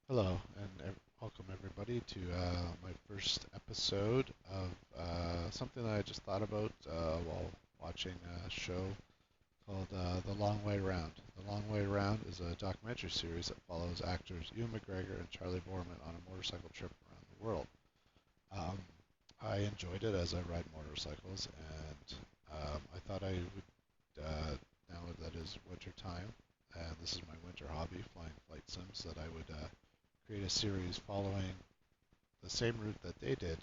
Hello, and welcome everybody to my first episode of something that I just thought about while watching a show called The Long Way Round. The Long Way Round is a documentary series that follows actors Ewan McGregor and Charlie Boorman on a motorcycle trip around the world. Um, I enjoyed it as I ride motorcycles, and I thought I would, now that is winter time, and this is my winter hobby, flying flight sims, that I would create a series following the same route that they did,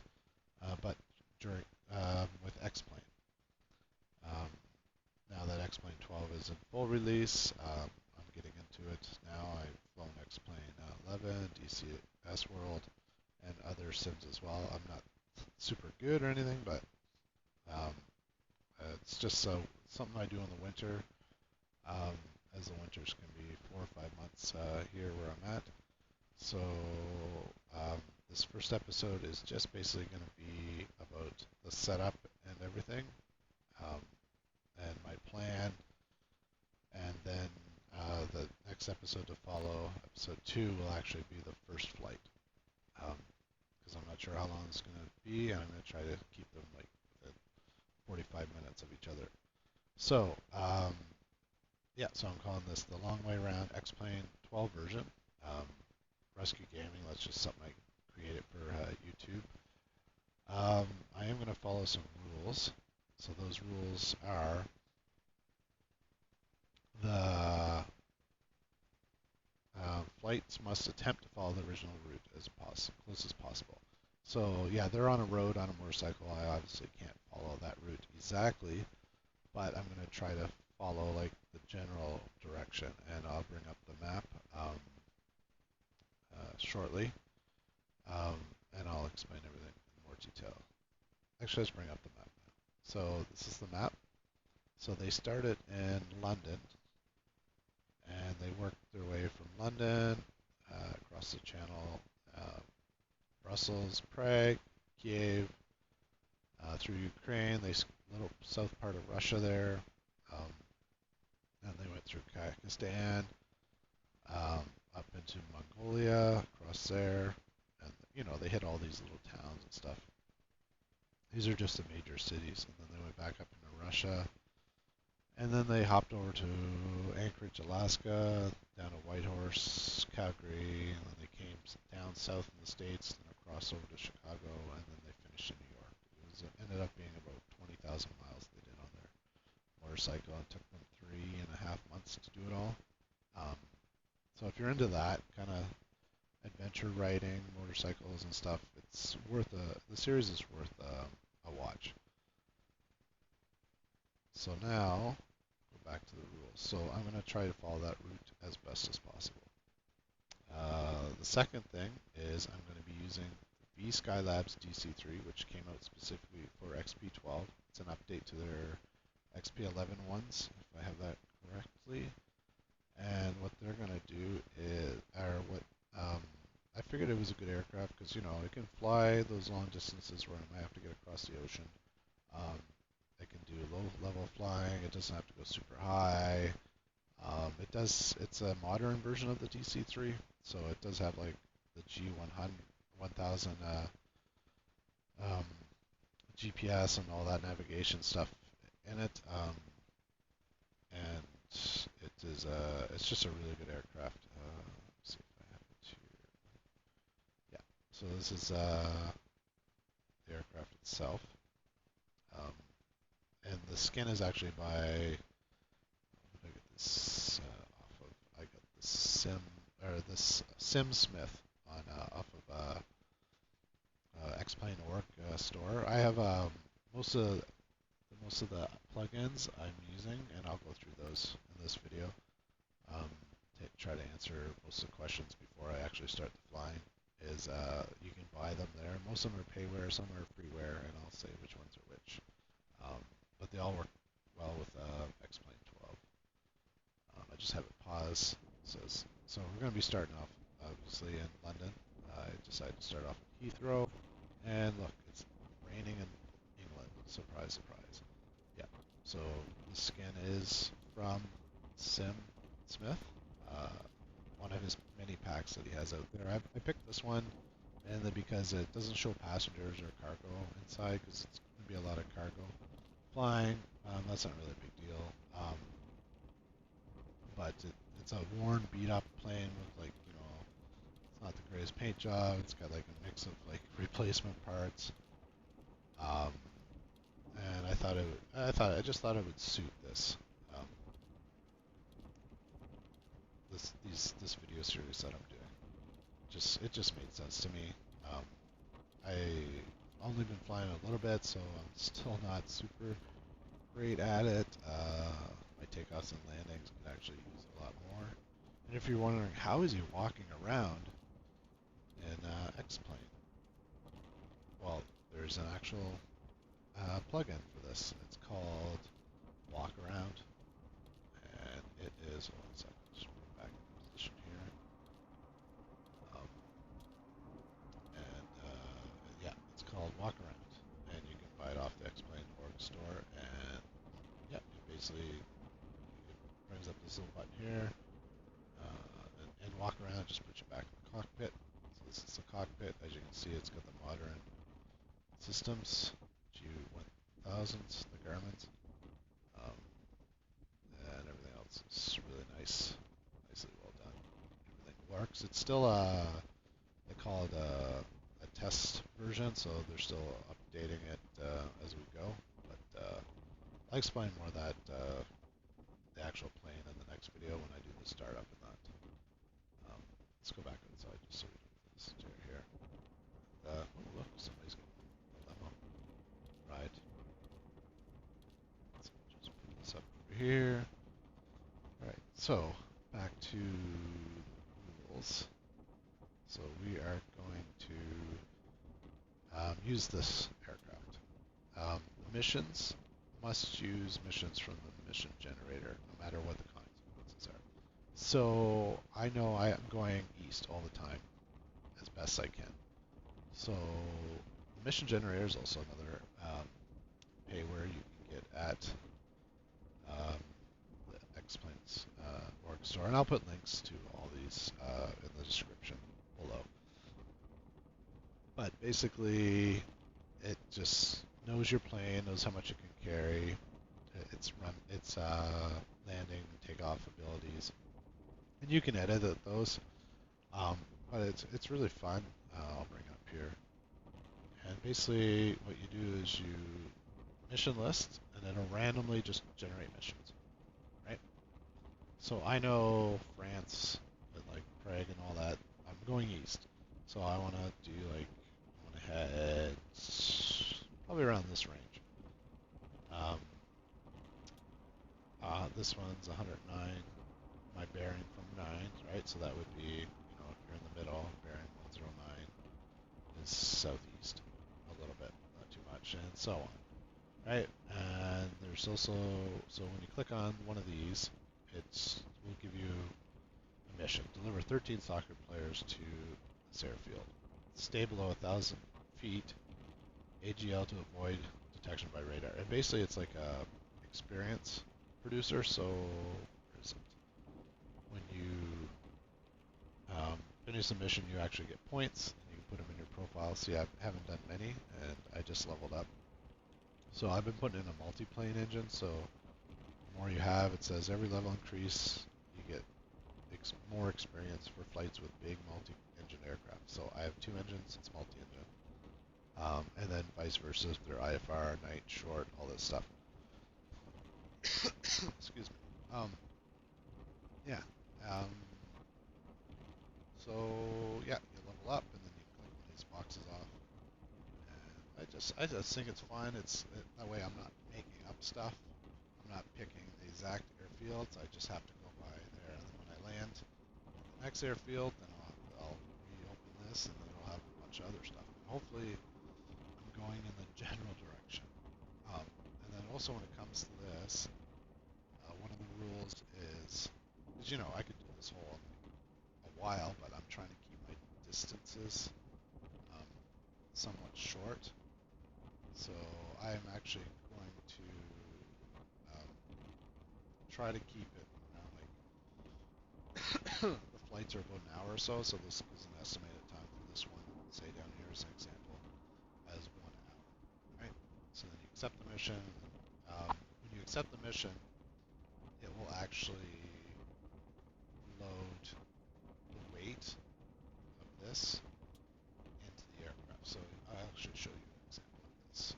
but during with X-Plane. Um, Now that X-Plane 12 is in full release, I'm getting into it now. I've flown X-Plane 11, DCS World, and other sims as well. I'm not super good or anything, but um, it's just something I do in the winter, um, as the winters can be 4 or 5 months here where I'm at. So um, this first episode is just basically going to be about the setup and everything, um, and my plan, and then the next episode to follow, episode 2, will actually be the first flight, because I'm not sure how long it's going to be, and I'm going to try to keep them like within 45 minutes of each other. So yeah, so I'm calling this the Long Way Round X-Plane 12 version. Um, Rescue Gaming, that's just something I created for YouTube. I am going to follow some rules. So those rules are the flights must attempt to follow the original route as close as possible. So yeah, they're on a road on a motorcycle. I obviously can't follow that route exactly, but I'm going to try to follow like the general direction, and I'll bring up the map shortly, um, and I'll explain everything in more detail. Actually, let's bring up the map now. So this is the map. So they started in London, and they worked their way from London across the channel, uh, Brussels, Prague, Kiev, through Ukraine. They little south part of Russia there, um, and they went through Kazakhstan, um, up into Mongolia, across there, and they hit all these little towns and stuff. These are just the major cities, and then they went back up into Russia. And then they hopped over to Anchorage, Alaska, down to Whitehorse, Calgary, and then they came down south in the States, and across over to Chicago, and then they finished in New York. Ended up being about 20,000 miles they did on their motorcycle. It took them 3.5 months to do it all. Um, so if you're into that kind of adventure riding, motorcycles and stuff, the series is worth a watch. So now go back to the rules. So I'm going to try to follow that route as best as possible. The second thing is I'm going to be using the B Skylabs DC3, which came out specifically for XP12. It's an update to their XP11 ones, if I have that correctly. And what they're going to do is, or what, I figured it was a good aircraft because, it can fly those long distances where I might have to get across the ocean. Um, it can do low level flying. It doesn't have to go super high. It's a modern version of the DC3, so it does have like the G100, 1000 um, GPS and all that navigation stuff in it. And it's just a really good aircraft. Let's see if I have it here. Yeah. So this is the aircraft itself. Um, and the skin is actually by, I get this off of, I got this this SimSmith on off of Xplane Orc store. I have most of the plugins I'm using, and I'll go through those in this video. Um, to try to answer most of the questions before I actually start the flying. You can buy them there. Most of them are payware, some are freeware, and I'll say which ones are which. Um, but they all work well with Xplane 12. I just have it pause. It says so. We're going to be starting off obviously in London. I decided to start off in Heathrow, and look, it's raining in England. Surprise, surprise. Yeah. So the skin is from Sim Smith. Uh, One of his mini packs that he has out there. I picked this one mainly because it doesn't show passengers or cargo inside because it's going to be a lot of cargo flying. That's not really a big deal. But it's a worn, beat up plane with like, it's not the greatest paint job. It's got like a mix of like replacement parts. Um, and I just thought it would suit this. Um, this video series that I'm doing. It just made sense to me. Um, I only been flying a little bit, so I'm still not super great at it. My takeoffs and landings could actually use a lot more. And if you're wondering how is he walking around in X-Plane, well, there's an actual plugin for this. It's called Walk Around, and it is. Hold on a second, just move back into position here. Um, and yeah, it's called Walk Around, and you can buy it off the X-Plane org store. And yeah, it basically it brings up this little button here, and walk around. Just put you back in the cockpit. So this is the cockpit. As you can see, it's got the modern systems, G1000s, the Garmin's, um, and everything else is really nice, nicely well done. Everything works. It's still they call it a test version, so they're still updating it as we go. But I'll explain more of that the actual plane in the next video when I do the startup and that. Let's go back inside just so we don't get this chair here. Oh look, somebody's getting a limo ride. So just put this up over here. Alright, so back to the rules. So we are going to use this aircraft. Missions must use missions from the mission generator, no matter what the consequences are. So I know I am going east all the time, as best I can. So the mission generator is also another pay where you can get at the X-Planes org store, and I'll put links to all these in the description below. But basically, it just knows your plane, knows how much it can carry, its landing and takeoff abilities, and you can edit those. But it's really fun. I'll bring it up here, and basically what you do is you mission list, and it'll randomly just generate missions, right? So I know France and like Prague and all that. I'm going east, so I want to do like I want to head probably around this range. Um, this one's 109. My bearing from 9, right? So that would be, if you're in the middle, bearing 109 is southeast a little bit, not too much, and so on, right? And there's also, so when you click on one of these, will give you a mission. Deliver 13 soccer players to this airfield. Stay below 1,000 feet, AGL to avoid detection by radar. And basically it's like a experience producer, so where is it? When you finish the mission, you actually get points, and you can put them in your profile. See, I haven't done many, and I just leveled up. So I've been putting in a multi-plane engine, so the more you have, it says every level increase, you get more experience for flights with big multi-engine aircraft. So I have 2 engines, it's multi-engine. And then vice versa, if they're IFR, night, short, all this stuff. Excuse me. Yeah. So yeah, you level up, and then you click one of these boxes off. And I just think it's fun. That way I'm not making up stuff. I'm not picking the exact airfields. I just have to go by there, and then when I land at the next airfield, then I'll reopen this, and then it'll have a bunch of other stuff. And hopefully, I'm going in the general direction. And then also when it comes to this, one of the rules is, because I could do this whole a while, but I'm trying to keep my distances somewhat short. So I am actually going to try to keep it around like the flights are about an hour or so, so this is an estimated time for this one, say down here as an example, as 1 hour, right? So then you accept the mission. When you accept the mission, it will actually load the weight of this into the aircraft. So I'll actually show you an example of this.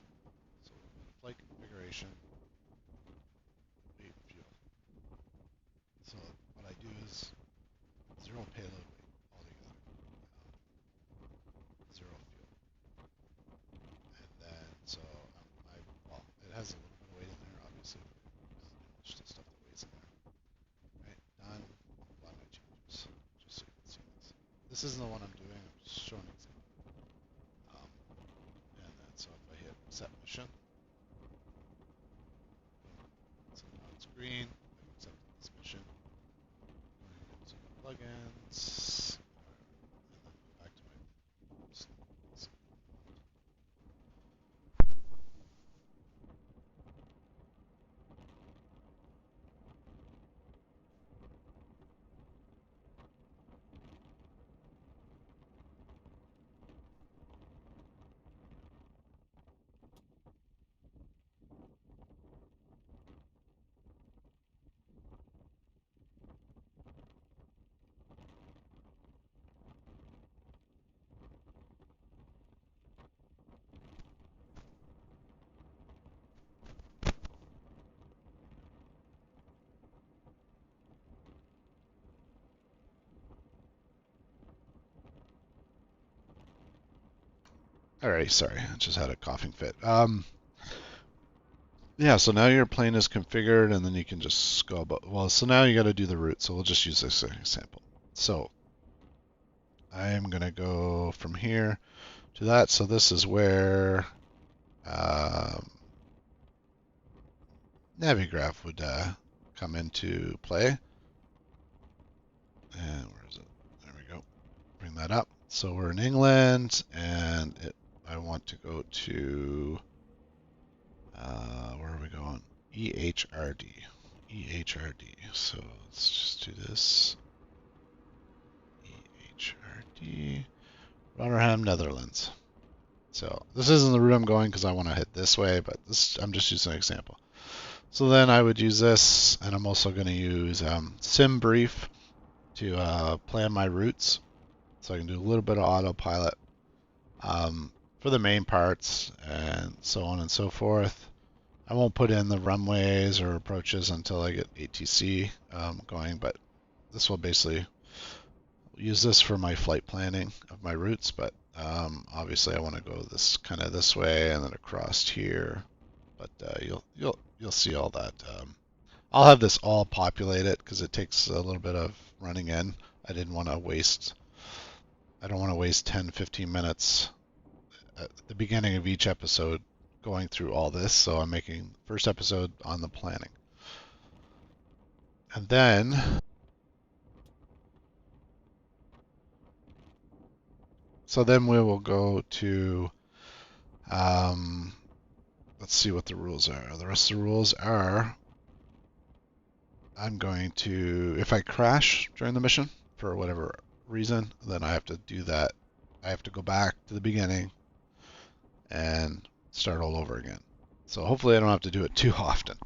So flight configuration, weight, fuel. So what I do is zero payload weight altogether, zero fuel. And then, so well, it has a little bit of weight in there, obviously, but it's just stuff that weighs in there. Right, done. Apply my changes, just so you can see this. This isn't the one I'm doing, I'm just showing an example. And then, so if I hit set mission, boom. So now it's green, I've accepted this mission. Going into plugins, and then back to my Alrighty, sorry, I just had a coughing fit. Yeah, so now your plane is configured, and then you can just go about. Well, so now you got to do the route. So we'll just use this example. So I'm gonna go from here to that. So this is where Navigraph would come into play. And where is it? There we go. Bring that up. So we're in England, and I want to go to where are we going? EHRD. EHRD. So let's just do this. EHRD. Rotterdam, Netherlands. So this isn't the route I'm going because I want to hit this way, but I'm just using an example. So then I would use this, and I'm also going to use SimBrief to plan my routes. So I can do a little bit of autopilot for the main parts and so on and so forth. I won't put in the runways or approaches until I get ATC going, but this will basically use this for my flight planning of my routes, but obviously I want to go this kind of this way and then across here, but you'll see all that. I'll have this all populated because it takes a little bit of running in. I don't want to waste 10-15 minutes at the beginning of each episode going through all this, so I'm making the first episode on the planning. And then we will go to let's see what the rules are. The rest of the rules are I'm going to, if I crash during the mission for whatever reason, then I have to do that. I have to go back to the beginning and start all over again. So hopefully I don't have to do it too often.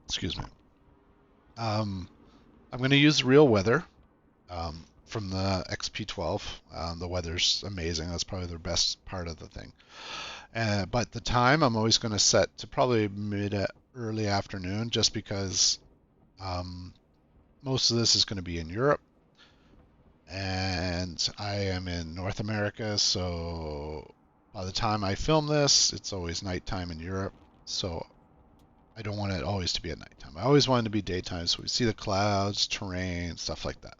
Excuse me. I'm going to use real weather from the XP12. The weather's amazing. That's probably the best part of the thing. But the time I'm always going to set to probably early afternoon, just because most of this is going to be in Europe, and I am in North America, so by the time I film this, it's always nighttime in Europe, so I don't want it always to be at nighttime. I always want it to be daytime, so we see the clouds, terrain, stuff like that.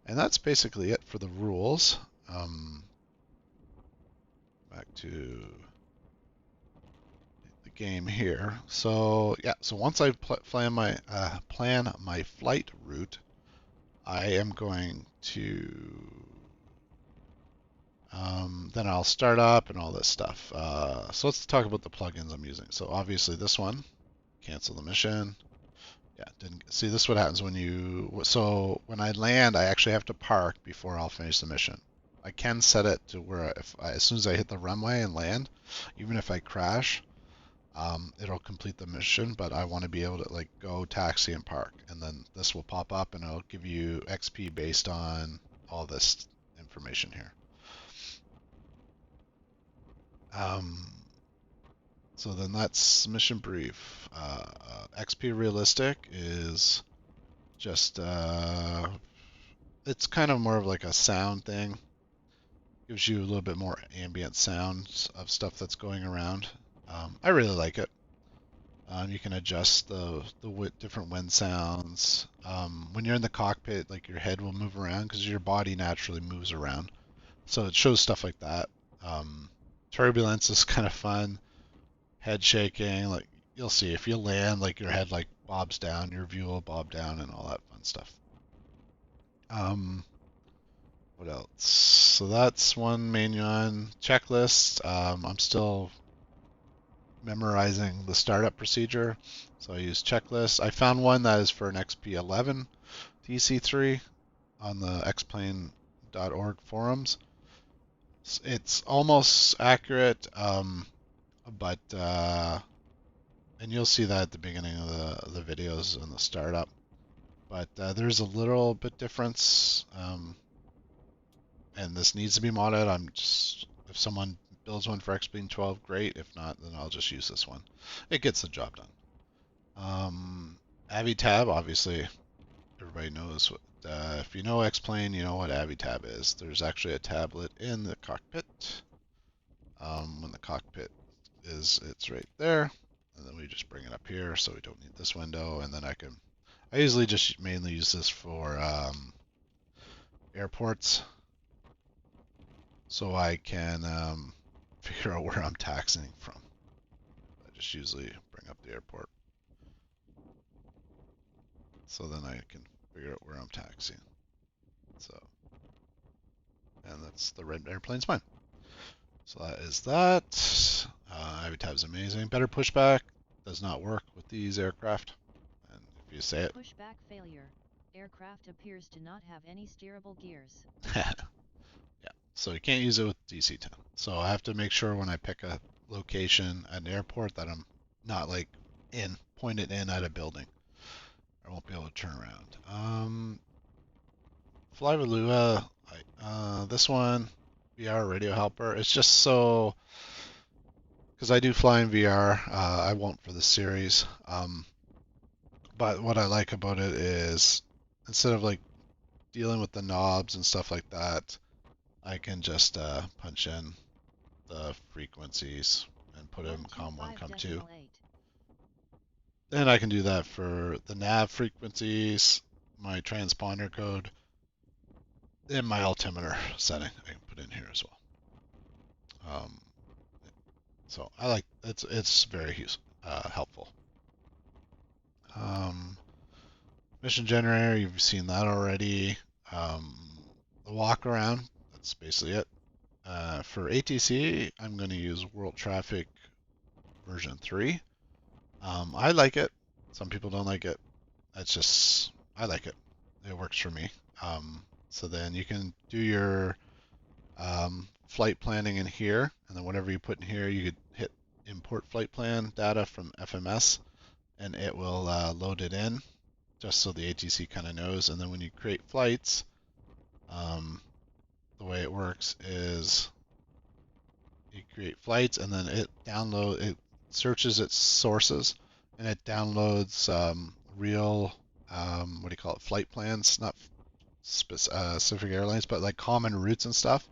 And that's basically it for the rules. Back to the game here. So yeah, so once I plan my flight route, I am going to then I'll start up and all this stuff. So let's talk about the plugins I'm using. So obviously this one, cancel the mission. Yeah, didn't see. This is what happens when so when I land, I actually have to park before I'll finish the mission. I can set it to where as soon as I hit the runway and land, even if I crash, it'll complete the mission. But I want to be able to like go taxi and park, and then this will pop up and it'll give you XP based on all this information here. Um, so then that's mission brief. XP realistic is just it's kind of more of like a sound thing. Gives you a little bit more ambient sounds of stuff that's going around. I really like it. You can adjust the different wind sounds. When you're in the cockpit, like your head will move around because your body naturally moves around. So it shows stuff like that. Turbulence is kind of fun. Head shaking, like you'll see if you land, like your head like bobs down, your view will bob down, and all that fun stuff. Um, what else? So that's one main one. Checklist. I'm still memorizing the startup procedure. So I use checklist. I found one that is for an XP11 DC3 on the xplane.org forums. It's almost accurate, but and you'll see that at the beginning of the videos in the startup. But there's a little bit difference, and this needs to be modded. If someone builds one for XPlane 12, great. If not, then I'll just use this one. It gets the job done. AviTab, obviously, everybody knows what. If you know X-Plane, you know what AviTab is. There's actually a tablet in the cockpit. When the cockpit it's right there, and then we just bring it up here, so we don't need this window. And then I usually just mainly use this for airports, so I can figure out where I'm taxiing from. I just usually bring up the airport, so then I can figure out where I'm taxiing. So, and that's the red airplane's mine. So that is that. AviTab's amazing. Better pushback does not work with these aircraft. And if you say it. Pushback failure. Aircraft appears to not have any steerable gears. Yeah. So you can't use it with DC-10. So I have to make sure when I pick a location at an airport that I'm not like pointed in at a building. I won't be able to turn around. Flyvalua, this one, VR radio helper. It's just so, because I do fly in VR. I won't for the series. But what I like about it is instead of like dealing with the knobs and stuff like that, I can just punch in the frequencies and put in COM1, COM2. And I can do that for the nav frequencies, my transponder code, and my altimeter setting I can put in here as well. So I like it's very helpful. Mission generator, you've seen that already. The walk around, that's basically it. For ATC, I'm going to use World Traffic version 3. I like it. Some people don't like it. I like it. It works for me. So then you can do your flight planning in here, and then whatever you put in here, you could hit import flight plan data from FMS, and it will load it in, just so the ATC kind of knows. And then when you create flights, the way it works is you create flights, and then it searches its sources, and it downloads real what do you call it, flight plans, not specific airlines, but like common routes and stuff.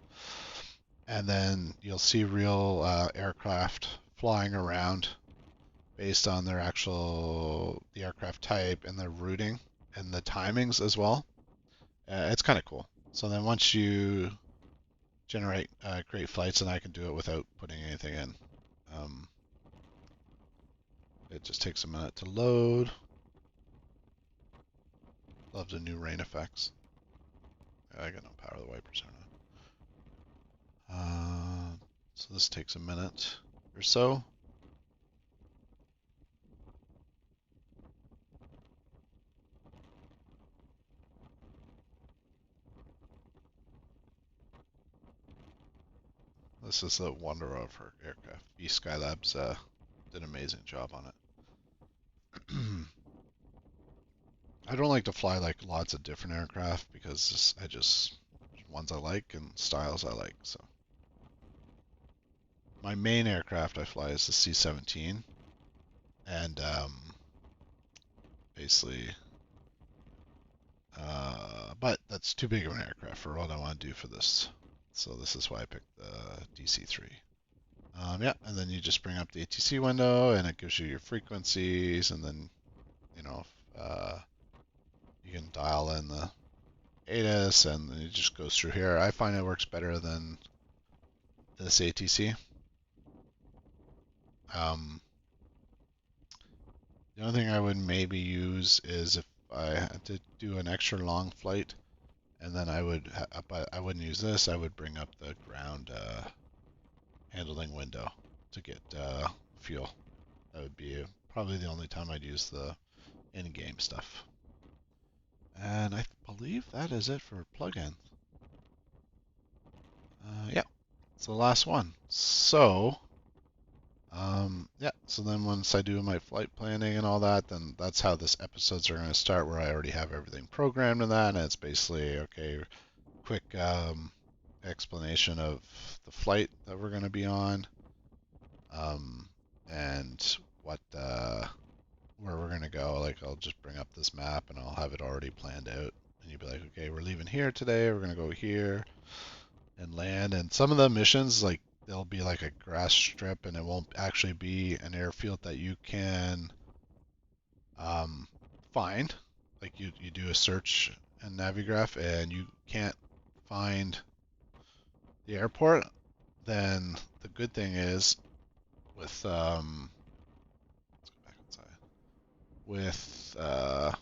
And then you'll see real aircraft flying around based on the aircraft type and the routing and the timings as well. It's kind of cool. So then once you create flights, and I can do it without putting anything in. It just takes a minute to load. Love the new rain effects. I got no power, the wipers are on. So this takes a minute or so. This is the wonder of her aircraft. B Skylabs did an amazing job on it. I don't like to fly like lots of different aircraft because I just ones I like and styles I like. So my main aircraft I fly is the C-17, and basically, but that's too big of an aircraft for what I want to do for this. So this is why I picked the DC-3. Yeah, and then you just bring up the ATC window, and it gives you your frequencies, and then you know you can dial in the ATIS, and it just goes through here. I find it works better than this ATC. The only thing I would maybe use is if I had to do an extra long flight, and then but I wouldn't use this. I would bring up the ground handling window to get fuel. That would be probably the only time I'd use the in-game stuff. And I believe that is it for plugins. Yeah, it's the last one. So, yeah, so then once I do my flight planning and all that, then that's how this episodes are going to start, where I already have everything programmed in that, and it's basically, okay, quick explanation of the flight that we're going to be on, and where we're going to go. Like, I'll just bring up this map and I'll have it already planned out, and you'll be like, okay, we're leaving here today, we're going to go here and land. And some of the missions, like, there'll be like a grass strip, and it won't actually be an airfield that you can find. Like, you do a search in Navigraph and you can't find the airport. Then the good thing is with let's go back inside. With the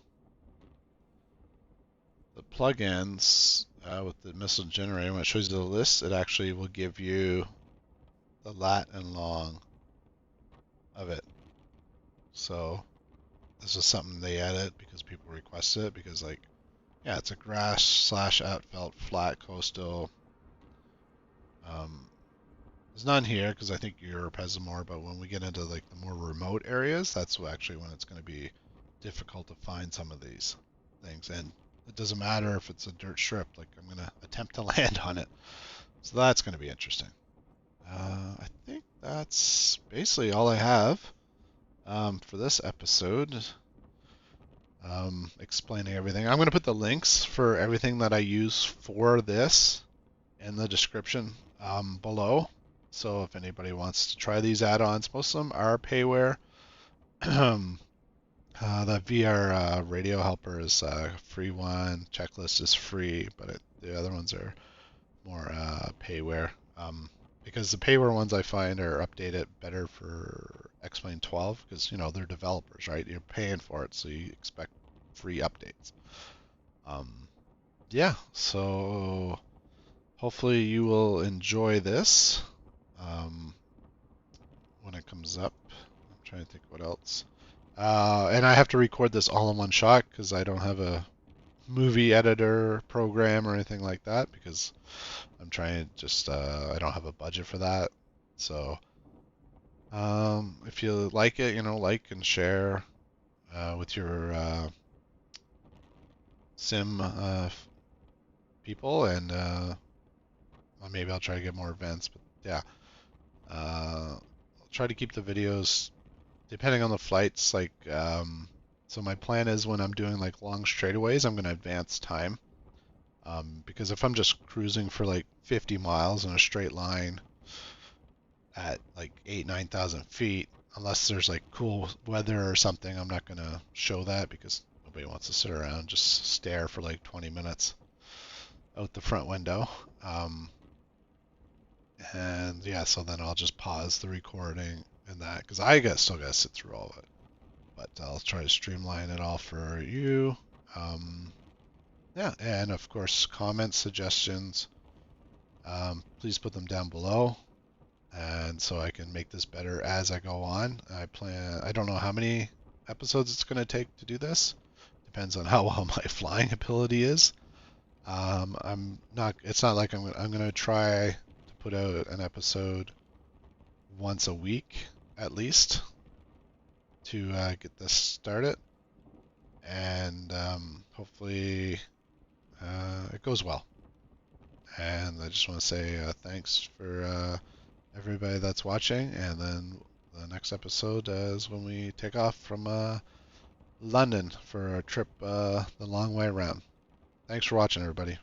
plugins, with the missile generator, when it shows you the list, it actually will give you the lat and long of it. So this is something they added because people requested it, because, like, yeah, it's a grass slash asphalt flat coastal. There's none here because I think Europe has more, but when we get into like the more remote areas, that's actually when it's going to be difficult to find some of these things. And it doesn't matter if it's a dirt strip, like, I'm going to attempt to land on it. So that's going to be interesting. I think that's basically all I have for this episode. Explaining everything. I'm going to put the links for everything that I use for this in the description below. So if anybody wants to try these add-ons, most of them are payware. The VR radio helper is a free one. Checklist is free, but the other ones are more payware. Because the payware ones I find are updated better for X-Plane 12, because they're developers, right? You're paying for it, so you expect free updates. Yeah, so hopefully you will enjoy this when it comes up. I'm trying to think what else. And I have to record this all in one shot because I don't have a movie editor program or anything like that, because I'm trying to just I don't have a budget for that. So if you like it, like and share with your sim people, and maybe I'll try to get more events. But yeah, I'll try to keep the videos depending on the flights. Like, so my plan is when I'm doing like long straightaways, I'm going to advance time. Because if I'm just cruising for like 50 miles in a straight line at like 9,000 feet, unless there's like cool weather or something, I'm not going to show that, because nobody wants to sit around and just stare for like 20 minutes out the front window. And yeah, so then I'll just pause the recording and that, because still got to sit through all of it. But I'll try to streamline it all for you. Yeah, and of course, comments, suggestions, please put them down below, and so I can make this better as I go on. I don't know how many episodes it's going to take to do this. Depends on how well my flying ability is. It's not like I'm going to try to put out an episode once a week at least to get this started, and hopefully it goes well. And I just want to say thanks for everybody that's watching, and then the next episode is when we take off from London for our trip the long way around. Thanks for watching, everybody.